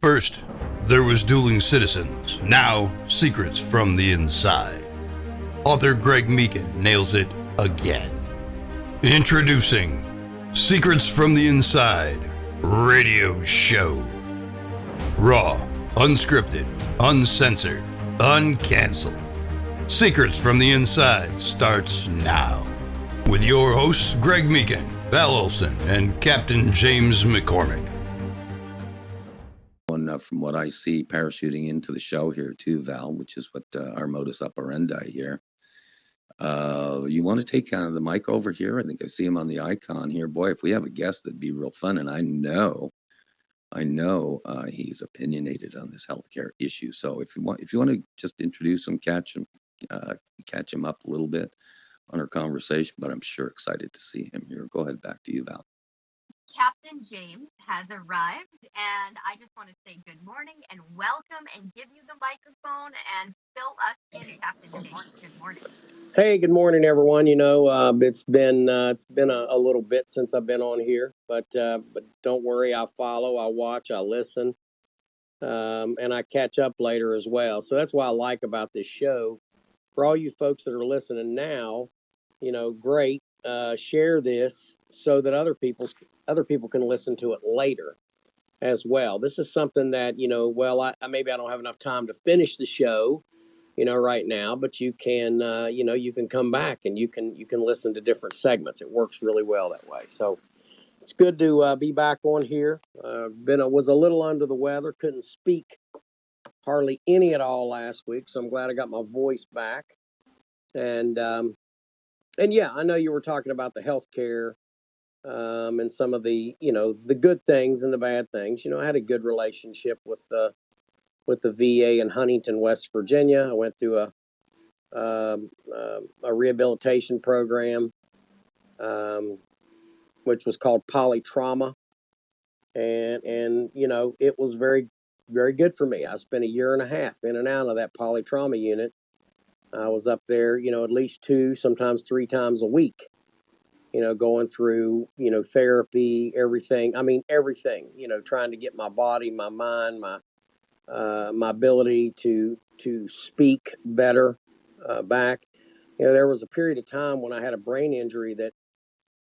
First, there was Dueling Citizens, now Secrets from the Inside. Author Greg Meakin nails it again. Introducing Secrets from the Inside Radio Show. Raw, unscripted, uncensored, uncanceled. Secrets from the Inside starts now. With your hosts, Greg Meakin, Val Olson, and Captain James McCormick. From what I see, parachuting into the show here too, Val, which is what our modus operandi here. You want to take the mic over here? I think I see him on the icon here. Boy, if we have a guest, that'd be real fun. And I know he's opinionated on this healthcare issue. So if you want to just introduce him, catch him up a little bit on our conversation. But I'm sure excited to see him here. Go ahead, back to you, Val. Captain James has arrived, and I just want to say good morning and welcome and give you the microphone and fill us in, Captain James. Good morning. Hey, good morning, everyone. It's been a little bit since I've been on here, but don't worry, I follow, I watch, I listen, and I catch up later as well. So that's what I like about this show. For all you folks that are listening now, great. Share this so that other people can listen to it later as well. This is something that, maybe I don't have enough time to finish the show, right now, but you can, you can come back and you can listen to different segments. It works really well that way. So it's good to be back on here. Was a little under the weather, couldn't speak hardly any at all last week. So I'm glad I got my voice back. And yeah, I know you were talking about the healthcare and some of the, the good things and the bad things. I had a good relationship with the VA in Huntington, West Virginia. I went through a rehabilitation program, which was called polytrauma, and it was very, very good for me. I spent a year and a half in and out of that polytrauma unit. I was up there, at least 2, sometimes 3 times a week, going through, therapy, everything, trying to get my body, my mind, my ability to speak better back. There was a period of time when I had a brain injury that,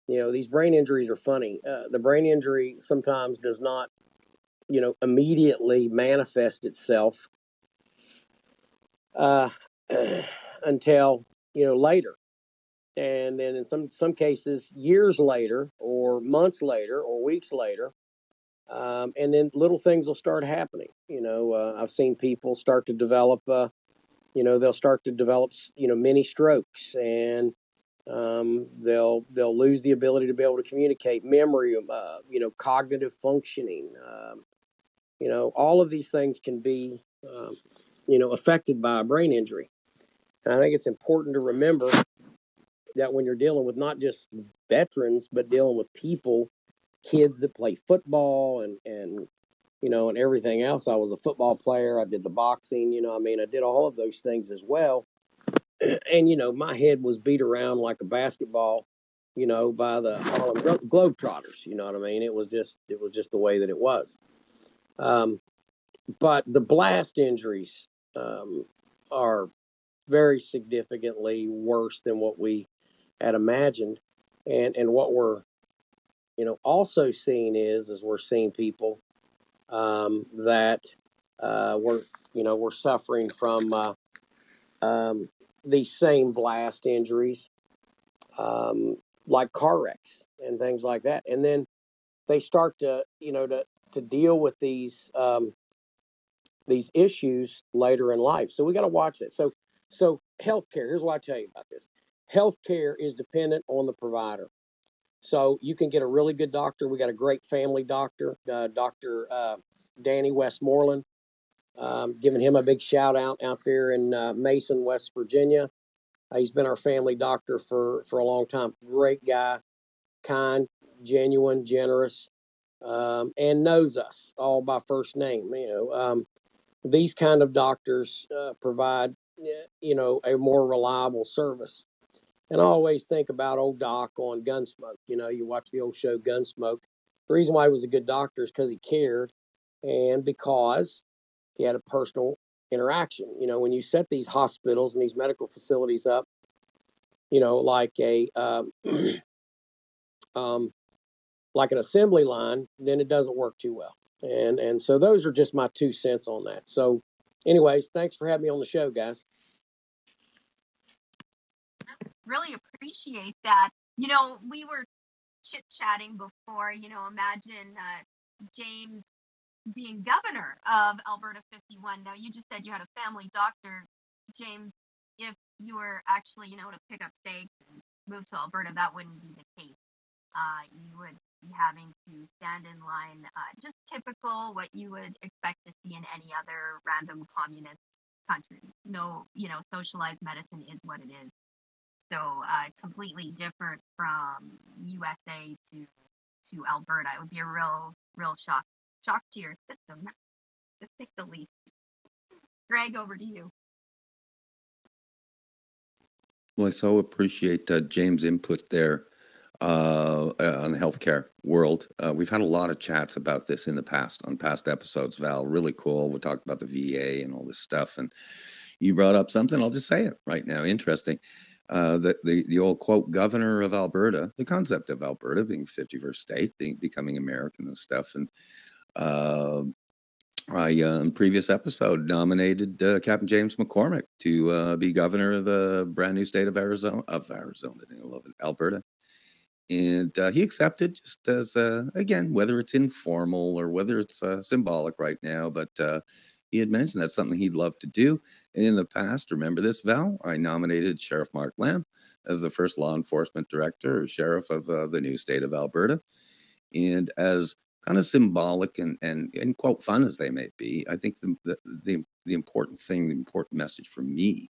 these brain injuries are funny. The brain injury sometimes does not, immediately manifest itself until, later. And then in some cases, years later or months later or weeks later. And then little things will start happening. I've seen people start to develop, they'll start to develop, mini strokes, and they'll lose the ability to be able to communicate, memory, cognitive functioning. All of these things can be, affected by a brain injury. And I think it's important to remember that when you're dealing with not just veterans, but dealing with people, kids that play football and everything else. I was a football player. I did the boxing, I did all of those things as well. And, my head was beat around like a basketball, by the Harlem Globetrotters. You know what I mean? It was just the way that it was. But the blast injuries are very significantly worse than what we had imagined. And what we're, also seeing is we're seeing people that we're suffering from these same blast injuries, like car wrecks and things like that. And then they start to deal with these issues later in life. So we got to watch that. So healthcare, here's what I tell you about this. Healthcare is dependent on the provider. So you can get a really good doctor. We got a great family doctor, Dr. Danny Westmoreland. Giving him a big shout out there in Mason, West Virginia. He's been our family doctor for a long time. Great guy, kind, genuine, generous, and knows us all by first name. These kind of doctors provide, a more reliable service. And I always think about old Doc on Gunsmoke. You watch the old show Gunsmoke. The reason why he was a good doctor is because he cared. and because he had a personal interaction. When you set these hospitals and these medical facilities up, like a like an assembly line, then it doesn't work too well. And so those are just my 2 cents on that. So, anyways, thanks for having me on the show, guys. Really appreciate that. We were chit-chatting before, imagine James being governor of Alberta 51. Now, you just said you had a family doctor. James, if you were actually, to pick up stakes and move to Alberta, that wouldn't be the case. You would be having to stand in line, just typical what you would expect to see in any other random communist country. No, socialized medicine is what it is. So completely different from USA to Alberta. It would be a real shock to your system, to say the least. Greg, over to you. Well, I so appreciate James' input there on the healthcare world. We've had a lot of chats about this in the past, on past episodes, Val. Really cool. We talked about the VA and all this stuff. And you brought up something, I'll just say it right now. Interesting. The old quote, governor of Alberta, the concept of Alberta being 51st state, becoming American and stuff. And I, in previous episode, nominated Captain James McCormick to be governor of the brand new state of Arizona, I love it, Alberta. And he accepted, just as, again, whether it's informal or whether it's symbolic right now, but he had mentioned that's something he'd love to do. And in the past, remember this, Val? I nominated Sheriff Mark Lamb as the first law enforcement director or sheriff of the new state of Alberta. And as kind of symbolic and quote fun as they may be, I think the important thing, the important message for me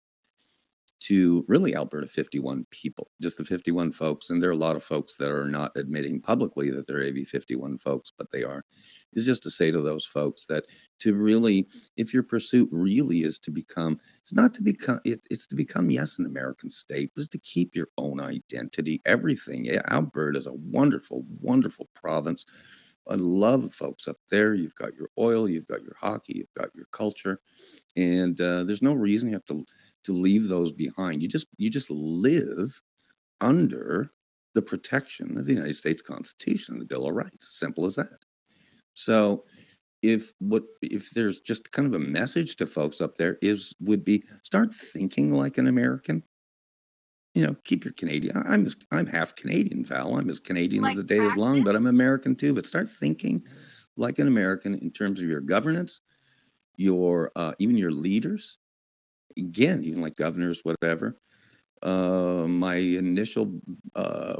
to really Alberta 51 people, just the 51 folks, and there are a lot of folks that are not admitting publicly that they're AB 51 folks, but they are, is just to say to those folks that to really, if your pursuit really is to become, it's not to become, it's to become, yes, an American state, but it's to keep your own identity, everything. Yeah, Alberta is a wonderful, wonderful province. I love the folks up there. You've got your oil, you've got your hockey, you've got your culture, and there's no reason you have to leave those behind. You just live under the protection of the United States Constitution, the Bill of Rights. Simple as that. So if there's just kind of a message to folks up there would be start thinking like an American. Keep your Canadian. I'm half Canadian, Val. I'm as Canadian as the day is long, but I'm American too. But start thinking like an American in terms of your governance, your even your leaders. Again, even like governors, whatever. My initial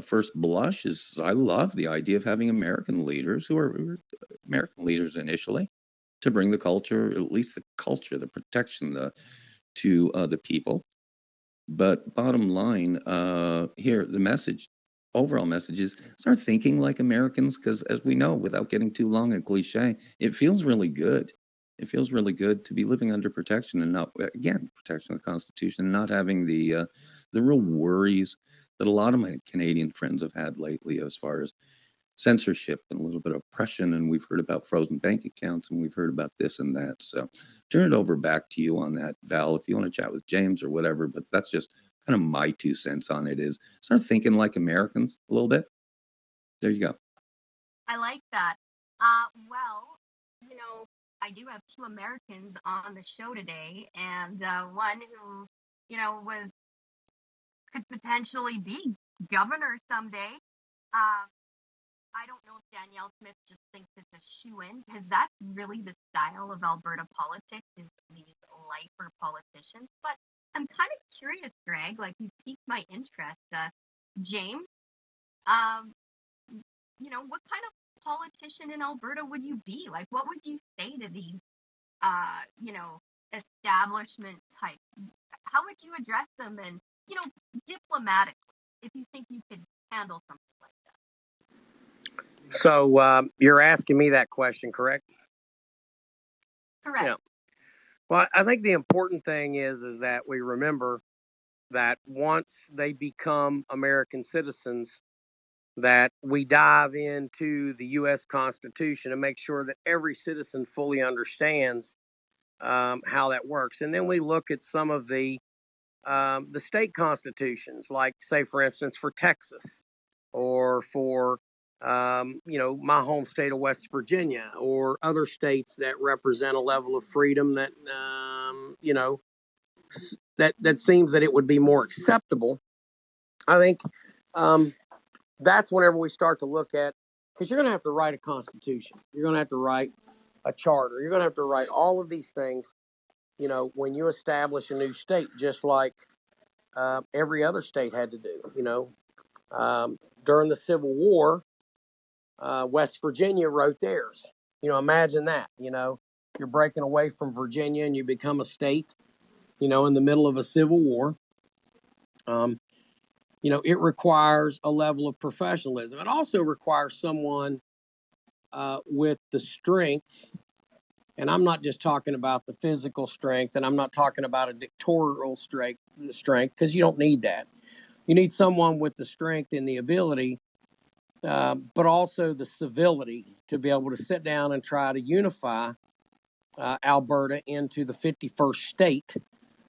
first blush is I love the idea of having American leaders who are American leaders initially to bring the culture, at least the culture, the protection, to the people. But bottom line, here, the overall message is start thinking like Americans, because as we know, without getting too long and cliche, it feels really good. It feels really good to be living under protection and not, again, protection of the Constitution, and not having the real worries that a lot of my Canadian friends have had lately as far as censorship and a little bit of oppression. And we've heard about frozen bank accounts and we've heard about this and that. So turn it over back to you on that, Val, if you want to chat with James or whatever. But that's just kind of my 2 cents on it, is start thinking like Americans a little bit. There you go. I like that. Well, I do have 2 Americans on the show today, and one who, could potentially be governor someday. I don't know if Danielle Smith just thinks it's a shoo-in, because that's really the style of Alberta politics, is these lifer politicians. But I'm kind of curious, Greg, like you piqued my interest. James, what kind of politician in Alberta would you be? Like, what would you say to these, establishment type? How would you address them, and, diplomatically, if you think you could handle something like that? So you're asking me that question, correct? Correct. Yeah. Well, I think the important thing is that we remember that once they become American citizens, that we dive into the U.S. Constitution and make sure that every citizen fully understands how that works. And then we look at some of the state constitutions, like, say, for instance, for Texas, or for my home state of West Virginia, or other states that represent a level of freedom that that seems that it would be more acceptable. I think that's whenever we start to look at, because you're going to have to write a constitution, you're going to have to write a charter, you're going to have to write all of these things, when you establish a new state, just like every other state had to do. During the Civil War, West Virginia wrote theirs. Imagine that. You're breaking away from Virginia and you become a state, in the middle of a civil war. It requires a level of professionalism. It also requires someone with the strength, and I'm not just talking about the physical strength, and I'm not talking about a dictatorial strength, because you don't need that. You need someone with the strength and the ability, but also the civility to be able to sit down and try to unify Alberta into the 51st state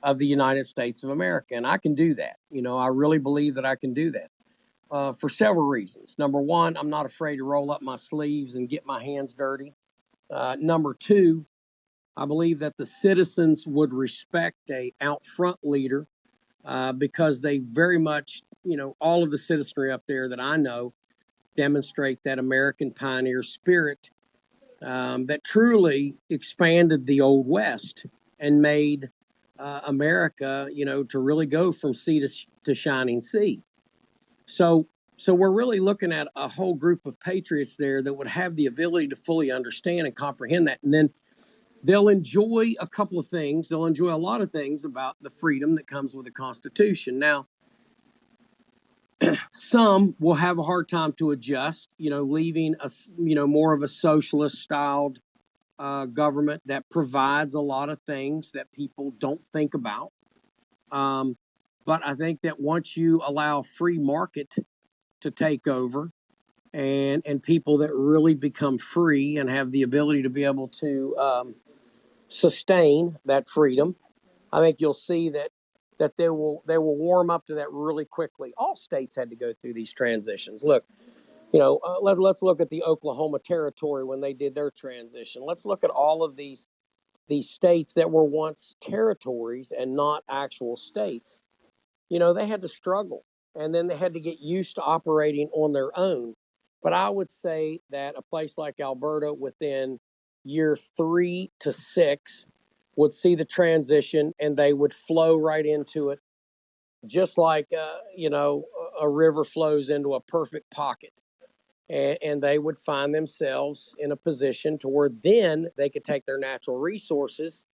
of the United States of America. And I can do that. I really believe that I can do that for several reasons. Number one, I'm not afraid to roll up my sleeves and get my hands dirty. Number two, I believe that the citizens would respect a out front leader because they very much, all of the citizenry up there that I know demonstrate that American pioneer spirit that truly expanded the Old West and made America, to really go from sea to shining sea. So we're really looking at a whole group of patriots there that would have the ability to fully understand and comprehend that. And then they'll enjoy a couple of things. They'll enjoy a lot of things about the freedom that comes with the Constitution. Now, some will have a hard time to adjust, leaving more of a socialist styled government that provides a lot of things that people don't think about. But I think that once you allow free market to take over, and people that really become free and have the ability to be able to sustain that freedom, I think you'll see that they will warm up to that really quickly. All states had to go through these transitions. Look, let's look at the Oklahoma Territory when they did their transition. Let's look at all of these states that were once territories and not actual states. They had to struggle, and then they had to get used to operating on their own. But I would say that a place like Alberta, within year 3 to 6, would see the transition, and they would flow right into it, just like a river flows into a perfect pocket. And they would find themselves in a position to where then they could take their natural resources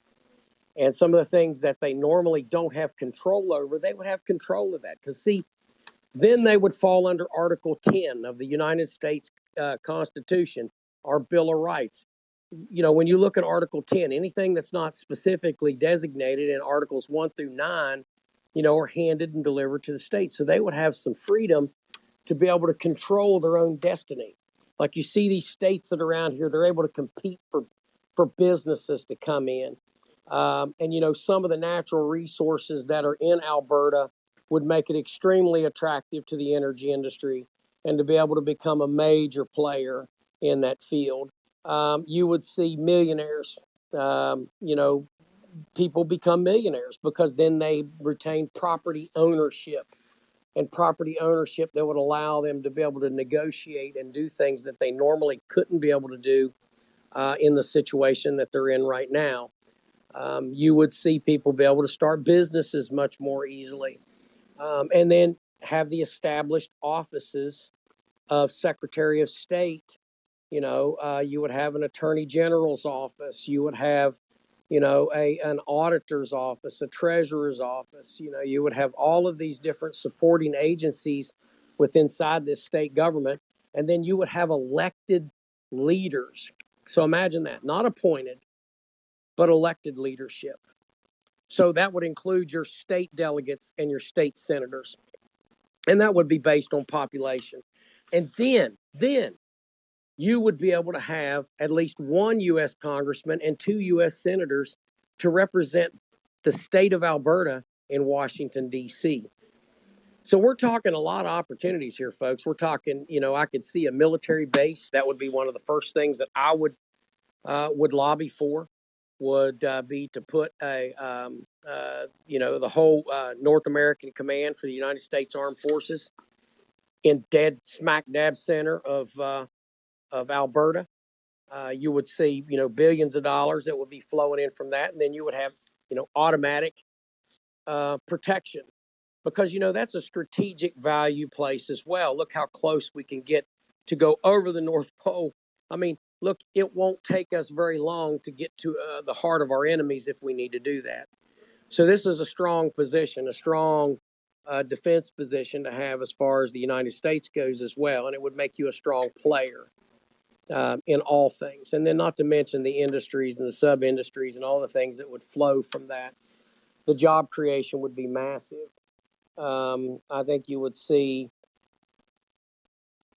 and some of the things that they normally don't have control over, they would have control of that. Because, see, then they would fall under Article 10 of the United States Constitution, our Bill of Rights. When you look at Article 10, anything that's not specifically designated in Articles 1 through 9, are handed and delivered to the states. So they would have some freedom to be able to control their own destiny. Like, you see these states that are around here, they're able to compete for businesses to come in. And some of the natural resources that are in Alberta would make it extremely attractive to the energy industry and to be able to become a major player in that field. You would see millionaires, people become millionaires because then they retain property ownership. And property ownership that would allow them to be able to negotiate and do things that they normally couldn't be able to do in the situation that they're in right now. You would see people be able to start businesses much more easily. And then have the established offices of Secretary of State. You would have an Attorney General's office. You would have, an auditor's office, a treasurer's office. You would have all of these different supporting agencies inside this state government. And then you would have elected leaders. So imagine that, not appointed, but elected leadership. So that would include your state delegates and your state senators. And that would be based on population. And then you would be able to have at least one U.S. congressman and 2 U.S. senators to represent the state of Alberta in Washington, D.C. So we're talking a lot of opportunities here, folks. We're talking, I could see a military base. That would be one of the first things that I would lobby for. Would be to put the whole North American Command for the United States Armed Forces in dead smack dab center of Alberta. You would see, billions of dollars that would be flowing in from that, and then you would have, automatic protection, because that's a strategic value place as well. Look how close we can get to go over the North Pole. I mean, look, it won't take us very long to get to the heart of our enemies if we need to do that. So this is a strong position, a strong defense position to have as far as the United States goes as well, and it would make you a strong player in all things. And then not to mention the industries and the sub-industries and all the things that would flow from that. The job creation would be massive. I think you would see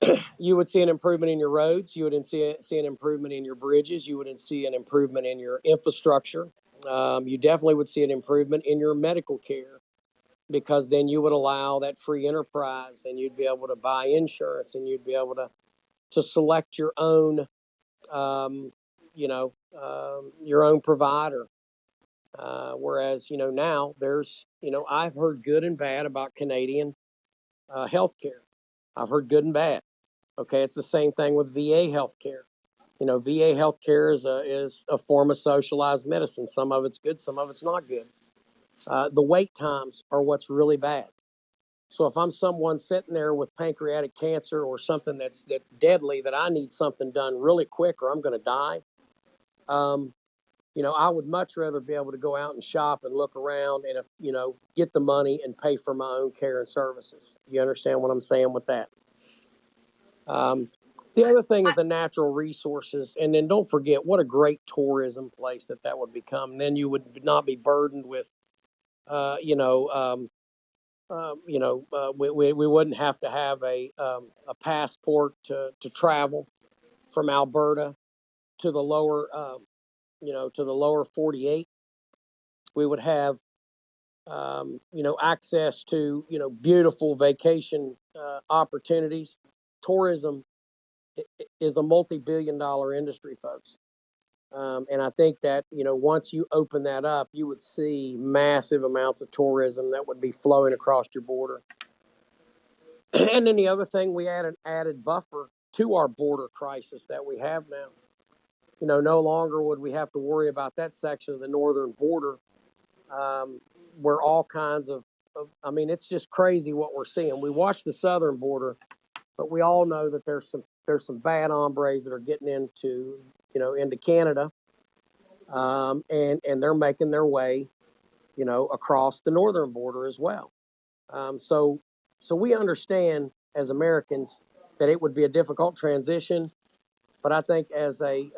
an improvement in your roads. You would see an improvement in your bridges. You would see an improvement in your infrastructure. You definitely would see an improvement in your medical care, because then you would allow that free enterprise, and you'd be able to buy insurance, and you'd be able to select your own, your own provider. Whereas, now there's, I've heard good and bad about Canadian healthcare. I've heard good and bad. Okay, it's the same thing with VA healthcare. VA healthcare is a form of socialized medicine. Some of it's good, some of it's not good. The wait times are what's really bad. So if I'm someone sitting there with pancreatic cancer or something that's deadly, that I need something done really quick or I'm going to die, I would much rather be able to go out and shop and look around and, get the money and pay for my own care and services. You understand what I'm saying with that? The other thing is the natural resources. And then don't forget what a great tourism place that would become. And then you would not be burdened with, we wouldn't have to have a passport to travel from Alberta to the lower, to the lower 48. We would have, access to, beautiful vacation opportunities. Tourism is a multi-billion-dollar industry, folks. And I think that, once you open that up, you would see massive amounts of tourism that would be flowing across your border. And then the other thing, we add an added buffer to our border crisis that we have now. No longer would we have to worry about that section of the northern border, where all kinds of, it's just crazy what we're seeing. We watch the southern border, but we all know that there's some bad hombres that are getting into Canada, and they're making their way, across the northern border as well. So we understand as Americans that it would be a difficult transition, but I think as a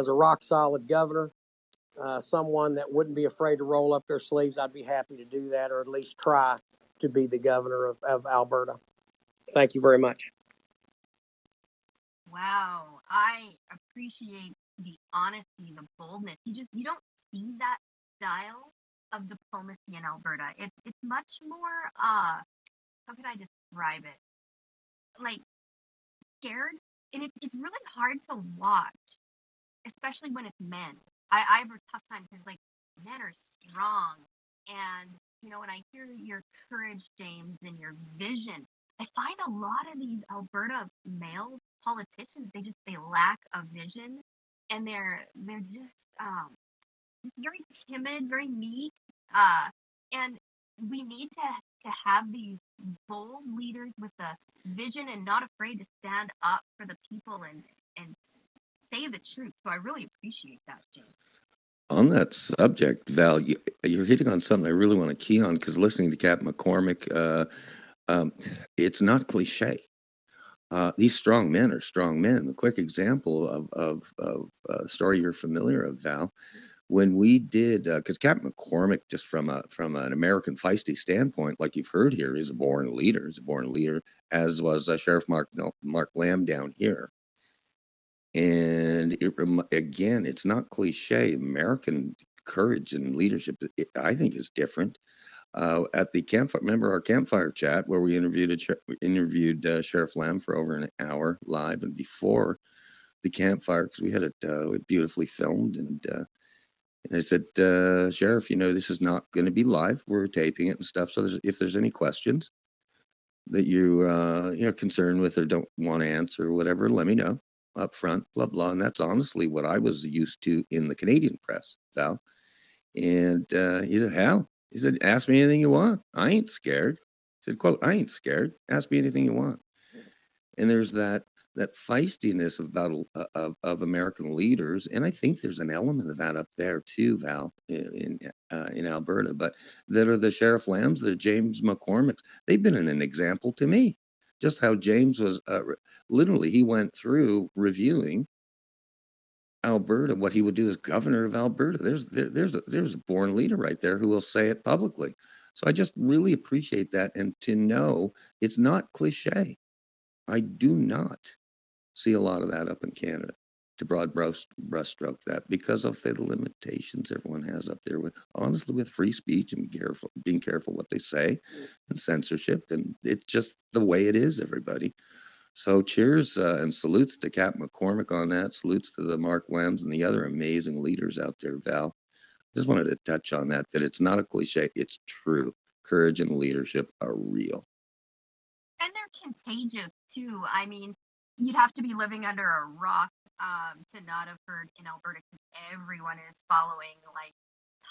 rock solid governor, someone that wouldn't be afraid to roll up their sleeves, I'd be happy to do that, or at least try to be the governor of Alberta. Thank you very much. Wow, I appreciate the honesty, the boldness. You don't see that style of diplomacy in Alberta. It's much more how can I describe it? Like scared, and it's really hard to watch, especially when it's men. I have a tough time because men are strong, and when I hear your courage, James, and your vision, I find a lot of these Alberta male politicians, they lack a vision, and they're just very timid, very meek, and we need to have these bold leaders with a vision and not afraid to stand up for the people and say the truth. So I really appreciate that, James. On that subject, Val, you're hitting on something I really want to key on, because listening to Captain McCormick, it's not cliche. These strong men are strong men. The quick example of a story you're familiar of, Val, when we did, because Captain McCormick, just from an American feisty standpoint, like you've heard here, is a born leader. He's a born leader, as was Sheriff Mark Lamb down here. And again, it's not cliche. American courage and leadership, I think, is different. At the campfire, remember our campfire chat where we interviewed Sheriff Lamb for over an hour live, and before the campfire, because we had it beautifully filmed, and I said, Sheriff, this is not going to be live. We're taping it and stuff. So if there's any questions that you're concerned with or don't want to answer or whatever, let me know up front, blah, blah. And that's honestly what I was used to in the Canadian press, Val. And he said, Hal, he said, ask me anything you want. I ain't scared. He said, quote, I ain't scared. Ask me anything you want. And there's that feistiness of American leaders, and I think there's an element of that up there too, Val, in Alberta. But that are the Sheriff Lambs, the James McCormicks. They've been an example to me. Just how James was literally, he went through reviewing Alberta, what he would do as governor of Alberta. There's a born leader right there who will say it publicly. So I just really appreciate that, and to know it's not cliche. I do not see a lot of that up in Canada, to broad brushstroke that, because of the limitations everyone has up there with, honestly, with free speech and being careful what they say, and censorship, and it's just the way it is, everybody. So cheers and salutes to Cap McCormick on that. Salutes to the Mark Lambs and the other amazing leaders out there, Val. Just wanted to touch on that it's not a cliche, it's true. Courage and leadership are real. And they're contagious too. I mean, you'd have to be living under a rock to not have heard in Alberta, because everyone is following, like,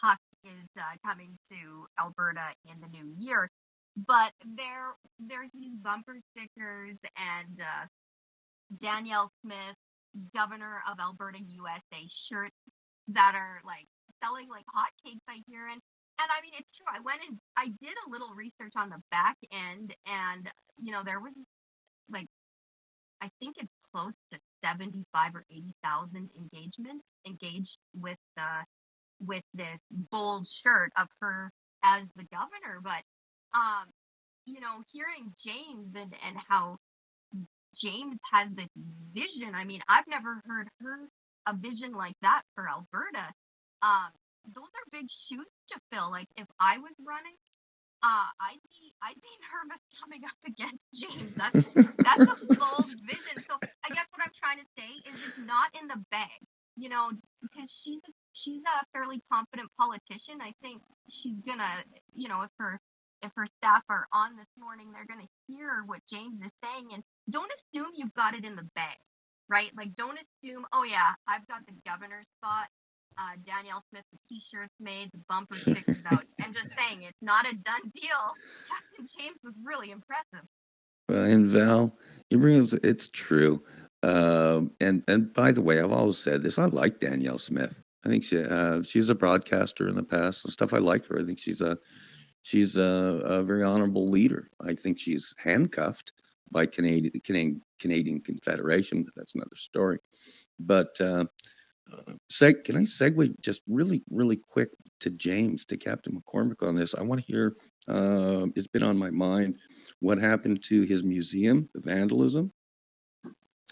Tuck is coming to Alberta in the new year. But there's these bumper stickers and Danielle Smith, Governor of Alberta USA shirts that are like selling like hotcakes, I hear. And I mean, it's true. I went and I did a little research on the back end, and there was, like, I think it's close to 75 or 80,000 engaged with this bold shirt of her as the governor. But hearing James and how James has this vision. I mean, I've never heard a vision like that for Alberta. Those are big shoes to fill. Like, if I was running, I'd be nervous coming up against James. That's a bold vision. So I guess what I'm trying to say is it's not in the bag, because she's a fairly confident politician. I think she's gonna, if her staff are on this morning, they're gonna hear what James is saying, and don't assume you've got it in the bag, right? Like, don't assume, oh yeah, I've got the governor's spot. Danielle Smith, the t-shirts made, the bumper stickers out, and just saying it's not a done deal. Captain James was really impressive. Well, and Val, you bring up, it's true. And by the way, I've always said this. I like Danielle Smith. I think she's a broadcaster in the past and stuff. I like her. I think she's a very honorable leader. I think she's handcuffed by Canadian Confederation, but that's another story. But can I segue just really, really quick to James, to Captain McCormick on this? I want to hear, it's been on my mind, what happened to his museum, the vandalism.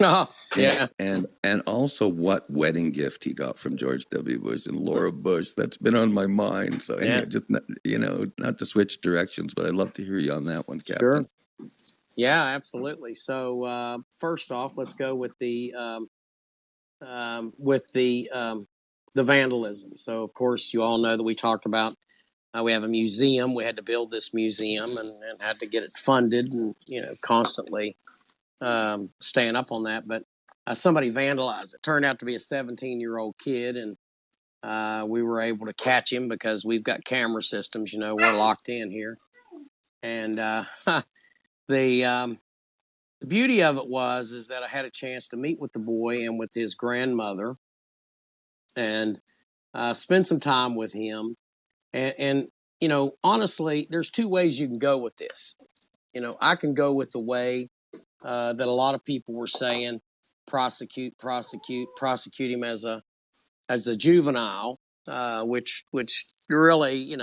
Oh, yeah. And also what wedding gift he got from George W. Bush and Laura Bush. That's been on my mind. So, anyway, just, not to switch directions, but I'd love to hear you on that one, Captain. Sure. Yeah, absolutely. So, first off, let's go with the vandalism. So, of course, you all know that we talked about we have a museum. We had to build this museum and had to get it funded, and constantly staying up on that. But somebody vandalized it. Turned out to be a 17-year-old kid, and we were able to catch him because we've got camera systems. We're locked in here, and the beauty of it is that I had a chance to meet with the boy and with his grandmother and spend some time with him. And honestly, there's two ways you can go with this. I can go with the way that a lot of people were saying, prosecute him as a juvenile. which really,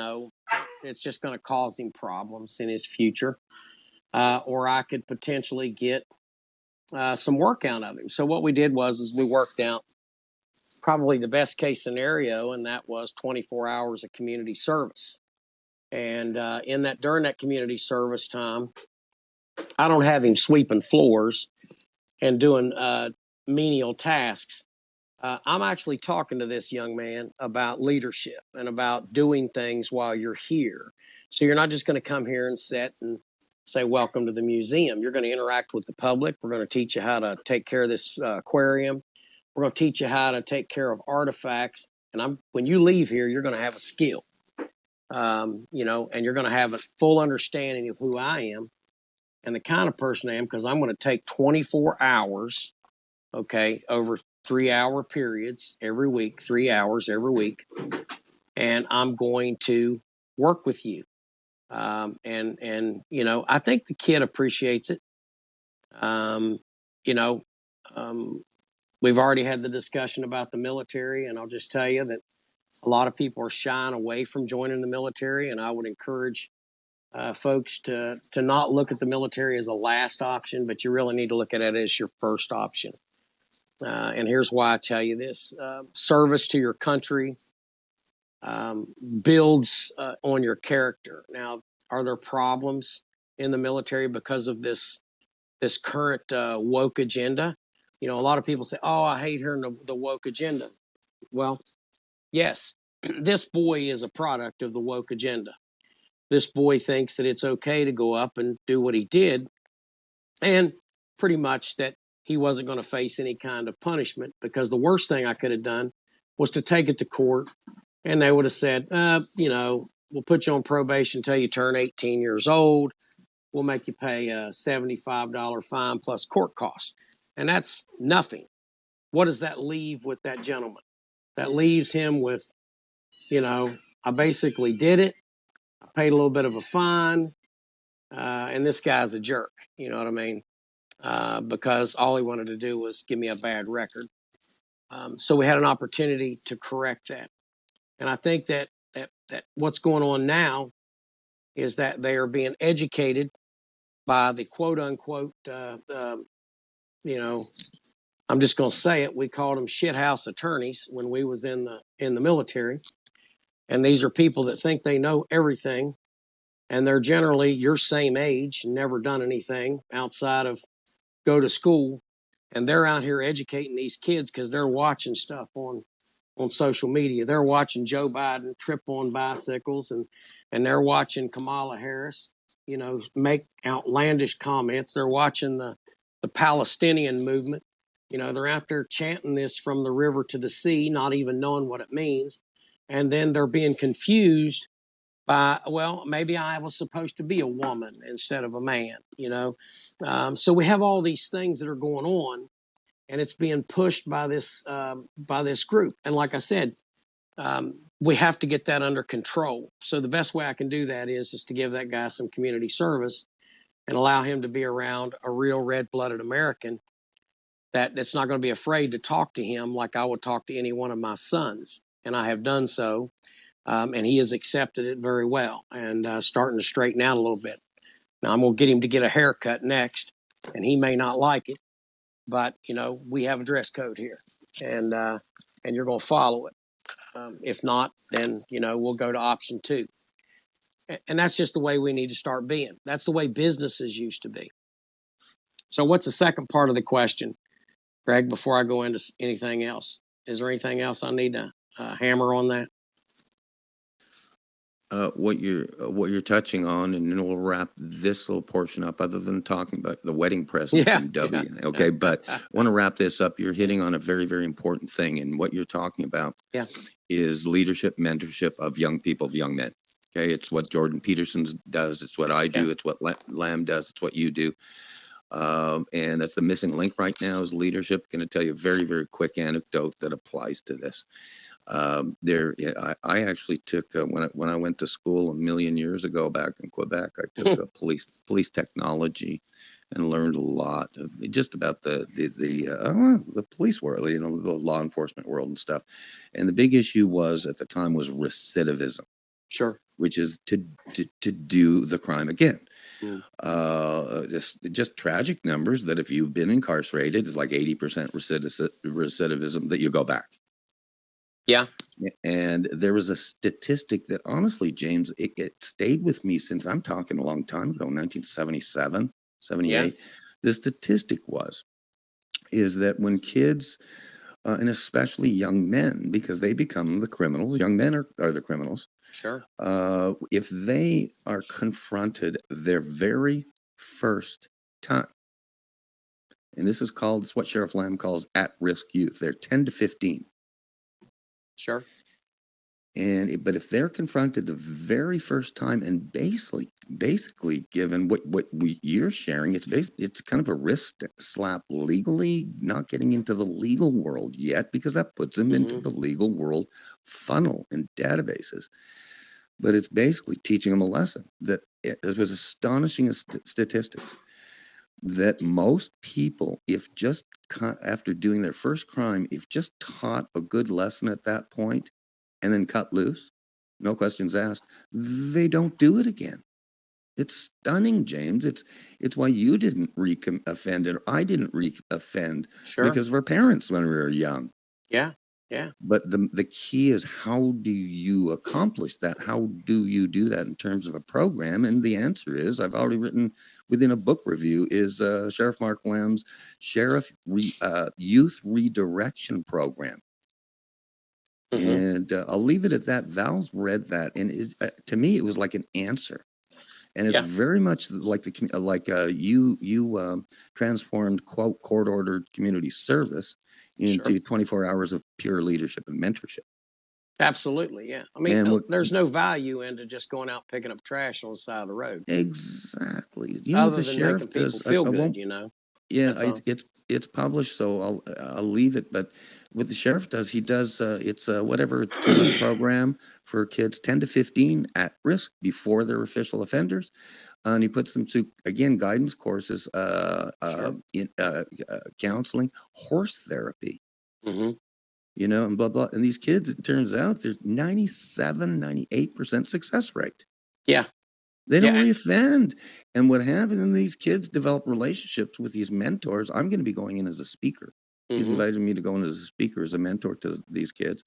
it's just going to cause him problems in his future. Or I could potentially get some work out of him. So what we did was we worked out probably the best case scenario, and that was 24 hours of community service. And during that community service time, I don't have him sweeping floors and doing menial tasks. I'm actually talking to this young man about leadership and about doing things while you're here. So you're not just going to come here and sit and say, welcome to the museum. You're going to interact with the public. We're going to teach you how to take care of this aquarium. We're going to teach you how to take care of artifacts. And when you leave here, you're going to have a skill, and you're going to have a full understanding of who I am and the kind of person I am, because I'm going to take 24 hours, over 3-hour periods every week, 3 hours every week. And I'm going to work with you. I think the kid appreciates it. We've already had the discussion about the military, and I'll just tell you that a lot of people are shying away from joining the military, and I would encourage folks to not look at the military as a last option, but you really need to look at it as your first option. And here's why I tell you this. Service to your country builds on your character. Now, are there problems in the military because of this current woke agenda? A lot of people say, oh, I hate hearing the woke agenda. Well, yes, this boy is a product of the woke agenda. This boy thinks that it's okay to go up and do what he did, and pretty much that he wasn't going to face any kind of punishment, because the worst thing I could have done was to take it to court, and they would have said, we'll put you on probation until you turn 18 years old. We'll make you pay a $75 fine plus court costs. And that's nothing. What does that leave with that gentleman? That leaves him with, I basically did it. I paid a little bit of a fine. And this guy's a jerk. You know what I mean? Because all he wanted to do was give me a bad record. So we had an opportunity to correct that. And I think that what's going on now is that they are being educated by the quote unquote, I'm just going to say it. We called them shithouse attorneys when we was in the military. And these are people that think they know everything. And they're generally your same age, never done anything outside of go to school. And they're out here educating these kids because they're watching stuff on social media. They're watching Joe Biden trip on bicycles, and they're watching Kamala Harris, make outlandish comments. They're watching the Palestinian movement. They're out there chanting this from the river to the sea, not even knowing what it means. And then they're being confused by, well, maybe I was supposed to be a woman instead of a man, So we have all these things that are going on, and it's being pushed by this group. And like I said, we have to get that under control. So the best way I can do that is to give that guy some community service and allow him to be around a real red-blooded American that's not going to be afraid to talk to him like I would talk to any one of my sons. And I have done so. And he has accepted it very well and starting to straighten out a little bit. Now, I'm going to get him to get a haircut next, and he may not like it, but, we have a dress code here, and you're going to follow it. If not, then, we'll go to option 2. And that's just the way we need to start being. That's the way businesses used to be. So what's the second part of the question, Greg, before I go into anything else? Is there anything else I need to hammer on that? What you're touching on, and then we'll wrap this little portion up, other than talking about the wedding present from W. Yeah. Okay, but I want to wrap this up. You're hitting on a very, very important thing, and what you're talking about is leadership, mentorship of young people, of young men. Okay, it's what Jordan Peterson does. It's what I do. It's what Lamb does. It's what you do. And that's the missing link right now is leadership. Going to tell you a very, very quick anecdote that applies to this. I actually took when I went to school a million years ago back in Quebec. I took a police technology and learned a lot of just about the police world, the law enforcement world and stuff. And the big issue was at the time was recidivism. Sure. Which is to do the crime again. Mm. Just tragic numbers that if you've been incarcerated, it's like 80% recidivism that you go back. Yeah. And there was a statistic that honestly, James, it stayed with me since I'm talking a long time ago, 1977, 78. Yeah. The statistic is that when kids, and especially young men, because they become the criminals, young men are the criminals. Sure. If they are confronted their very first time, and this is what Sheriff Lamb calls at-risk youth. They're 10 to 15. Sure. But if they're confronted the very first time and basically given what you're sharing, it's kind of a wrist slap legally, not getting into the legal world yet, because that puts them into the legal world funnel and databases. But it's basically teaching them a lesson that it was astonishing statistics that most people, if just after doing their first crime, if just taught a good lesson at that point and then cut loose, no questions asked, they don't do it again. It's stunning, James. It's why you didn't offend or I didn't offend because of our parents when we were young. Yeah. Yeah. But the key is, how do you accomplish that? How do you do that in terms of a program? And the answer is, I've already written within a book review, is Sheriff Mark Lamb's Youth Redirection Program. And I'll leave it at that. Val's read that, and to me, it was like an answer. And it's very much like you transformed, quote, court-ordered community service into 24 hours of pure leadership and mentorship. Absolutely, yeah. I mean, there's no value into just going out picking up trash on the side of the road. Exactly. Other than making people feel good, you know. Yeah, it's published, so I'll leave it. But what the sheriff does, it's whatever a 2-month program for kids 10 to 15 at risk before they're official offenders, and he puts them through, again, guidance courses, counseling, horse therapy, you know, and blah blah. And these kids, it turns out, there's 98% success rate. Yeah. They don't reoffend. And what happens, and these kids develop relationships with these mentors. I'm going to be going in as a speaker. He's invited me to go in as a speaker, as a mentor to these kids.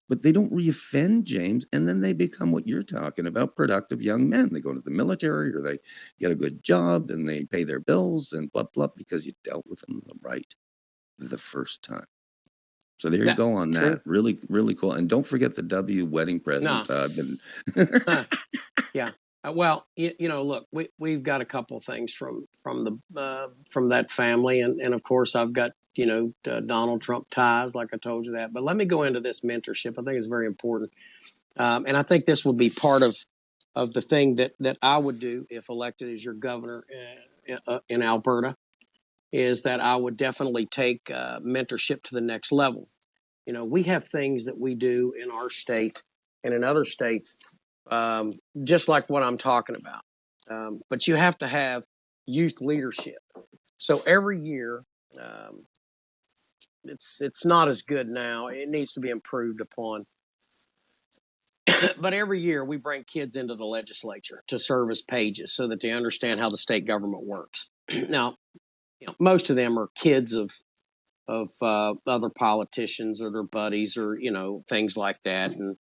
But they don't reoffend, James, and then they become what you're talking about, productive young men. They go to the military or they get a good job and they pay their bills and blah, blah, because you dealt with them right the first time. So there you go on that. Really, really cool. And don't forget the W wedding present. Yeah. Well, you know, look, we've got a couple of things from that family, and of course I've got, you know, Donald Trump ties, like I told you that. But let me go into this mentorship. I think it's very important, and I think this would be part of the thing that I would do if elected as your governor in Alberta, is that I would definitely take mentorship to the next level. You know, we have things that we do in our state and in other states, just like what I'm talking about. But you have to have youth leadership. So every year, it's not as good now. It needs to be improved upon. But every year we bring kids into the legislature to serve as pages so that they understand how the state government works. Now, you know, most of them are kids of other politicians or their buddies or, you know, things like that. And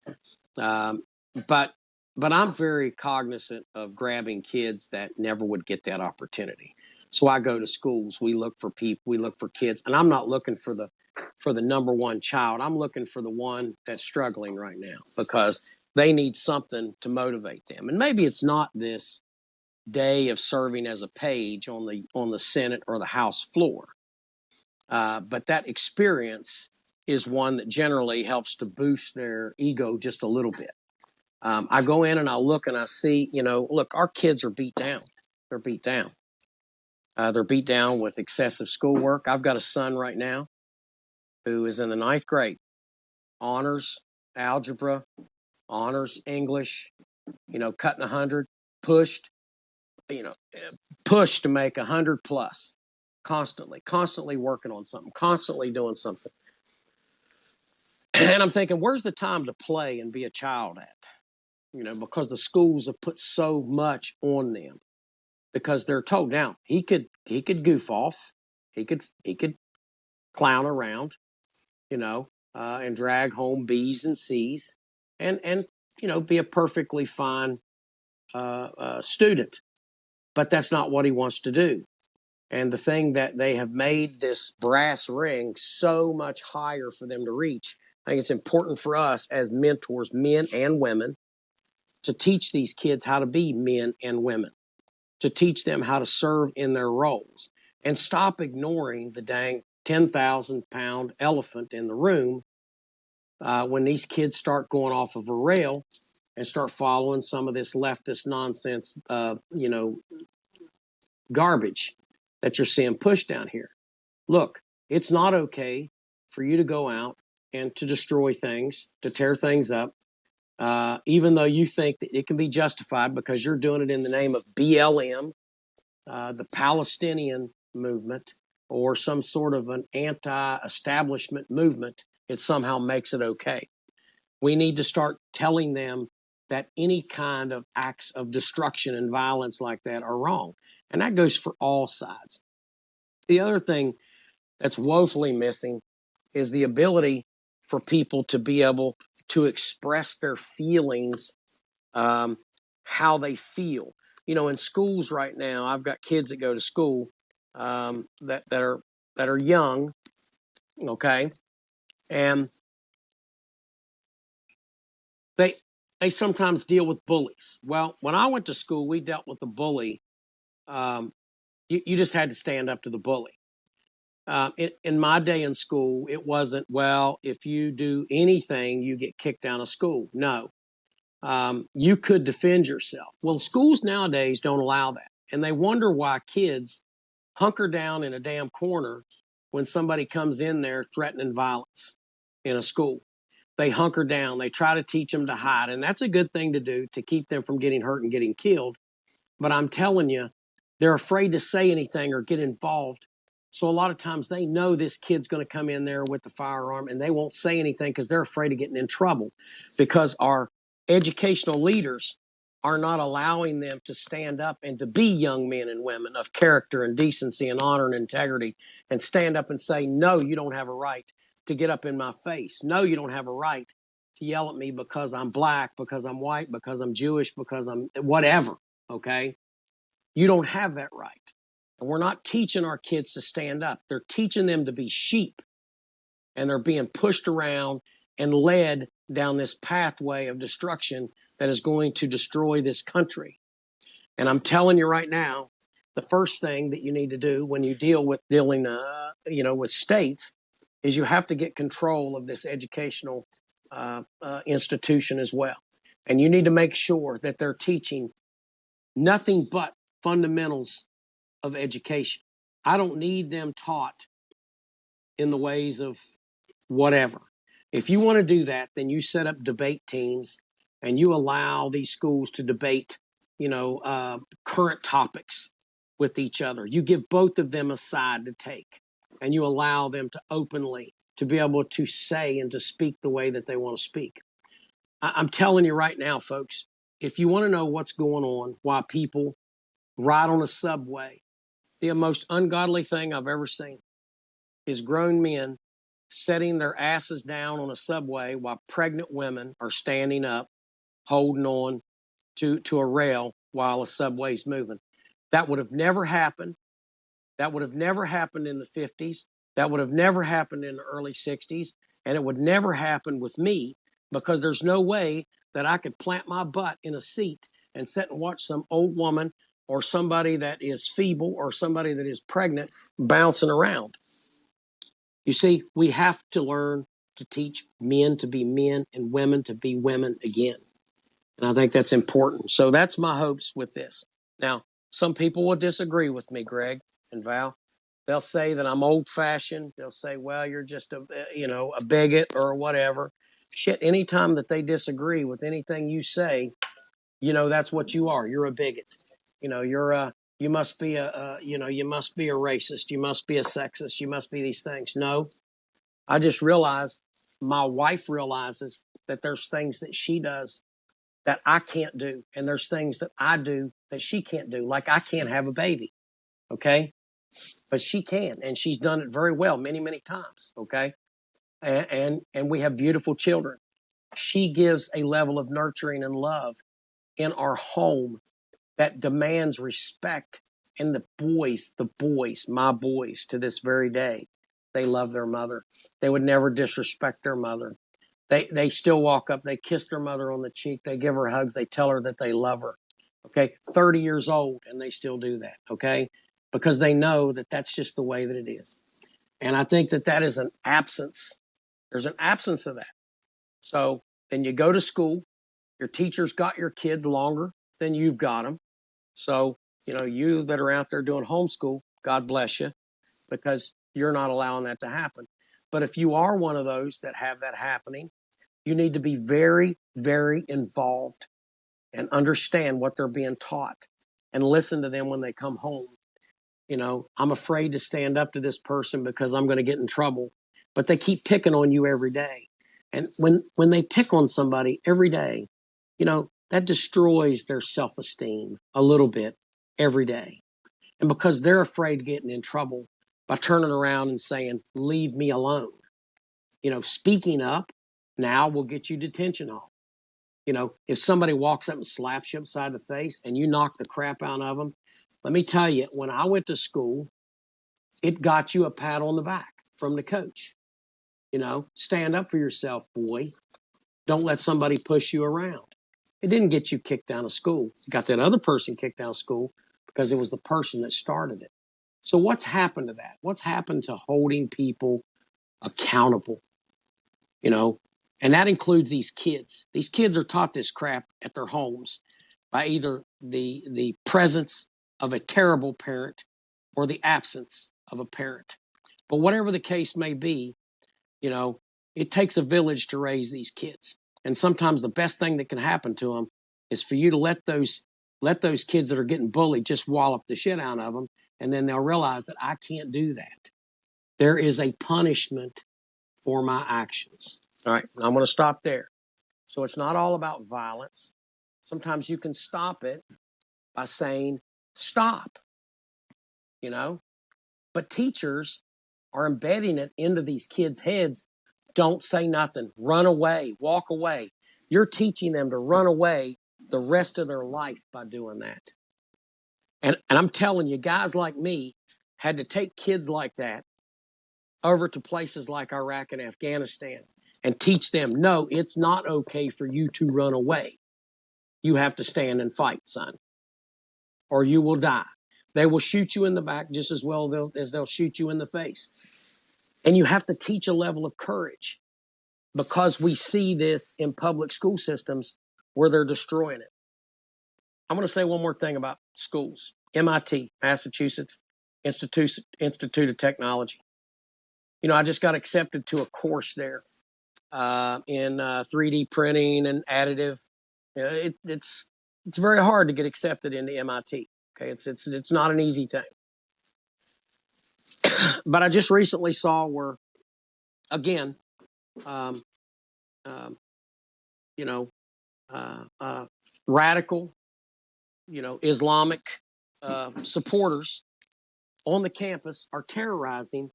but I'm very cognizant of grabbing kids that never would get that opportunity. So I go to schools. We look for people. We look for kids, and I'm not looking for the number one child. I'm looking for the one that's struggling right now because they need something to motivate them. And maybe it's not this day of serving as a page on the Senate or the House floor, but that experience is one that generally helps to boost their ego just a little bit. I go in and I look and I see, you know, look, our kids are beat down. They're beat down. They're beat down with excessive schoolwork. I've got a son right now who is in the 9th grade, honors, algebra, honors, English, cutting 100, pushed, pushed to make 100 plus, constantly working on something, constantly doing something. And I'm thinking, where's the time to play and be a child at? Because the schools have put so much on them, because they're told now he could goof off, he could clown around, and drag home B's and C's, and be a perfectly fine student. But that's not what he wants to do. And the thing that they have made this brass ring so much higher for them to reach, I think it's important for us as mentors, men and women, to teach these kids how to be men and women, to teach them how to serve in their roles, and stop ignoring the dang 10,000-pound elephant in the room when these kids start going off of a rail and start following some of this leftist nonsense, garbage that you're seeing pushed down here. Look, it's not okay for you to go out and to destroy things, to tear things up, even though you think that it can be justified because you're doing it in the name of BLM, the Palestinian movement, or some sort of an anti-establishment movement. It somehow makes it okay. We need to start telling them that any kind of acts of destruction and violence like that are wrong. And that goes for all sides. The other thing that's woefully missing is the ability for people to be able to express their feelings, how they feel. In schools right now, I've got kids that go to school that are young, okay, and they sometimes deal with bullies. Well, when I went to school, we dealt with the bully. You just had to stand up to the bully. In my day in school, it wasn't, well, if you do anything, you get kicked out of school. No, you could defend yourself. Well, schools nowadays don't allow that. And they wonder why kids hunker down in a damn corner when somebody comes in there threatening violence in a school. They hunker down. They try to teach them to hide. And that's a good thing to do to keep them from getting hurt and getting killed. But I'm telling you, they're afraid to say anything or get involved. So a lot of times they know this kid's going to come in there with the firearm and they won't say anything because they're afraid of getting in trouble, because our educational leaders are not allowing them to stand up and to be young men and women of character and decency and honor and integrity, and stand up and say, no, you don't have a right to get up in my face. No, you don't have a right to yell at me because I'm black, because I'm white, because I'm Jewish, because I'm whatever, okay? You don't have that right. And we're not teaching our kids to stand up. They're teaching them to be sheep, and they're being pushed around and led down this pathway of destruction that is going to destroy this country. And I'm telling you right now, the first thing that you need to do when you dealing with states is you have to get control of this educational institution as well. And you need to make sure that they're teaching nothing but fundamentals of education. I don't need them taught in the ways of whatever. If you want to do that, then you set up debate teams and you allow these schools to debate, current topics with each other. You give both of them a side to take, and you allow them to openly to be able to say and to speak the way that they want to speak. I'm telling you right now, folks, if you want to know what's going on, why people ride on a subway, the most ungodly thing I've ever seen is grown men setting their asses down on a subway while pregnant women are standing up, holding on to a rail while a subway's moving. That would have never happened. That would have never happened in the 50s. That would have never happened in the early 60s. And it would never happen with me, because there's no way that I could plant my butt in a seat and sit and watch some old woman or somebody that is feeble or somebody that is pregnant bouncing around. You see, we have to learn to teach men to be men and women to be women again. And I think that's important. So that's my hopes with this. Now, some people will disagree with me, Greg and Val. They'll say that I'm old-fashioned. They'll say, well, you're just a bigot or whatever. shit, anytime that they disagree with anything you say, that's what you are. You're a bigot. You must be you must be a racist. You must be a sexist. You must be these things. No, I just realized my wife realizes that there's things that she does that I can't do. And there's things that I do that she can't do. Like I can't have a baby. Okay. But she can. And she's done it very well many, many times. Okay. And we have beautiful children. She gives a level of nurturing and love in our home that demands respect. And the boys, my boys to this very day, they love their mother. They would never disrespect their mother. They still walk up, they kiss their mother on the cheek, they give her hugs, they tell her that they love her. Okay, 30 years old, and they still do that. Okay, because they know that that's just the way that it is. And I think that that is an absence. There's an absence of that. So then you go to school, your teachers got your kids longer than you've got them. So, you that are out there doing homeschool, God bless you, because you're not allowing that to happen. But if you are one of those that have that happening, you need to be very, very involved and understand what they're being taught and listen to them when they come home. I'm afraid to stand up to this person because I'm going to get in trouble, but they keep picking on you every day. And when they pick on somebody every day, that destroys their self-esteem a little bit every day. And because they're afraid of getting in trouble by turning around and saying, leave me alone. Speaking up now will get you detention home. If somebody walks up and slaps you upside the face and you knock the crap out of them, let me tell you, when I went to school, it got you a pat on the back from the coach. Stand up for yourself, boy. Don't let somebody push you around. It didn't get you kicked out of school. It got that other person kicked out of school because it was the person that started it. So what's happened to that? What's happened to holding people accountable? And that includes these kids. These kids are taught this crap at their homes by either the presence of a terrible parent or the absence of a parent. But whatever the case may be, it takes a village to raise these kids. And sometimes the best thing that can happen to them is for you to let those kids that are getting bullied just wallop the shit out of them. And then they'll realize that I can't do that. There is a punishment for my actions. All right, I'm going to stop there. So it's not all about violence. Sometimes you can stop it by saying, stop, But teachers are embedding it into these kids' heads. Don't say nothing. Run away. Walk away. You're teaching them to run away the rest of their life by doing that. And I'm telling you, guys like me had to take kids like that over to places like Iraq and Afghanistan and teach them, no, it's not okay for you to run away. You have to stand and fight, son, or you will die. They will shoot you in the back just as well as they'll shoot you in the face. And you have to teach a level of courage because we see this in public school systems where they're destroying it. I'm going to say one more thing about schools. MIT, Massachusetts Institute of Technology. I just got accepted to a course there in 3D printing and additive. It's very hard to get accepted into MIT. Okay, it's not an easy thing. But I just recently saw where, again, radical, Islamic supporters on the campus are terrorizing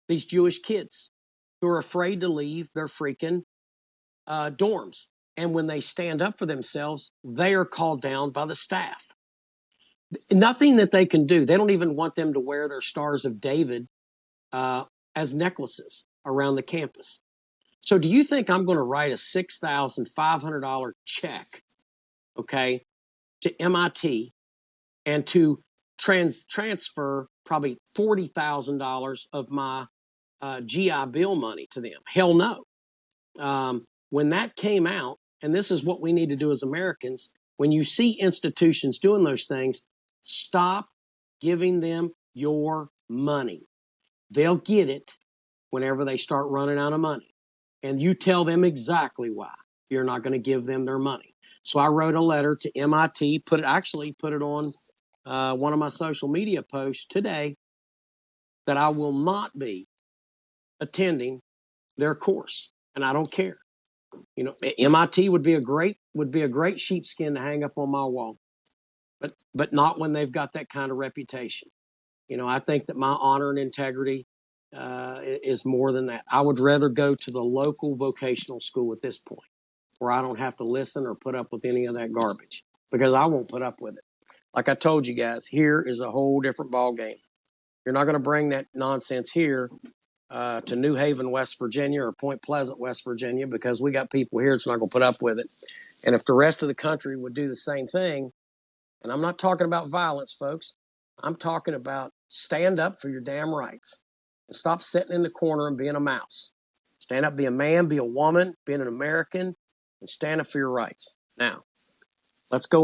these Jewish kids who are afraid to leave their freaking dorms. And when they stand up for themselves, they are called down by the staff. Nothing that they can do. They don't even want them to wear their Stars of David as necklaces around the campus. So do you think I'm going to write a $6,500 check, okay, to MIT and to transfer probably $40,000 of my GI Bill money to them? Hell no. When that came out, and this is what we need to do as Americans, when you see institutions doing those things, stop giving them your money. They'll get it whenever they start running out of money. and you tell them exactly why you're not going to give them their money. So I wrote a letter to MIT, put it on one of my social media posts today, that I will not be attending their course, and I don't care. You know, MIT would be a great sheepskin to hang up on my wall, but not when they've got that kind of reputation. You know, I think that my honor and integrity is more than that. I would rather go to the local vocational school at this point, where I don't have to listen or put up with any of that garbage, because I won't put up with it. Like I told you guys, here is a whole different ball game. You're not going to bring that nonsense here to New Haven, West Virginia, or Point Pleasant, West Virginia, because we got people here that's not going to put up with it. And if the rest of the country would do the same thing, and I'm not talking about violence, folks, I'm talking about stand up for your damn rights and stop sitting in the corner and being a mouse. Stand up, be a man, be a woman, being an American, and stand up for your rights. Now, let's go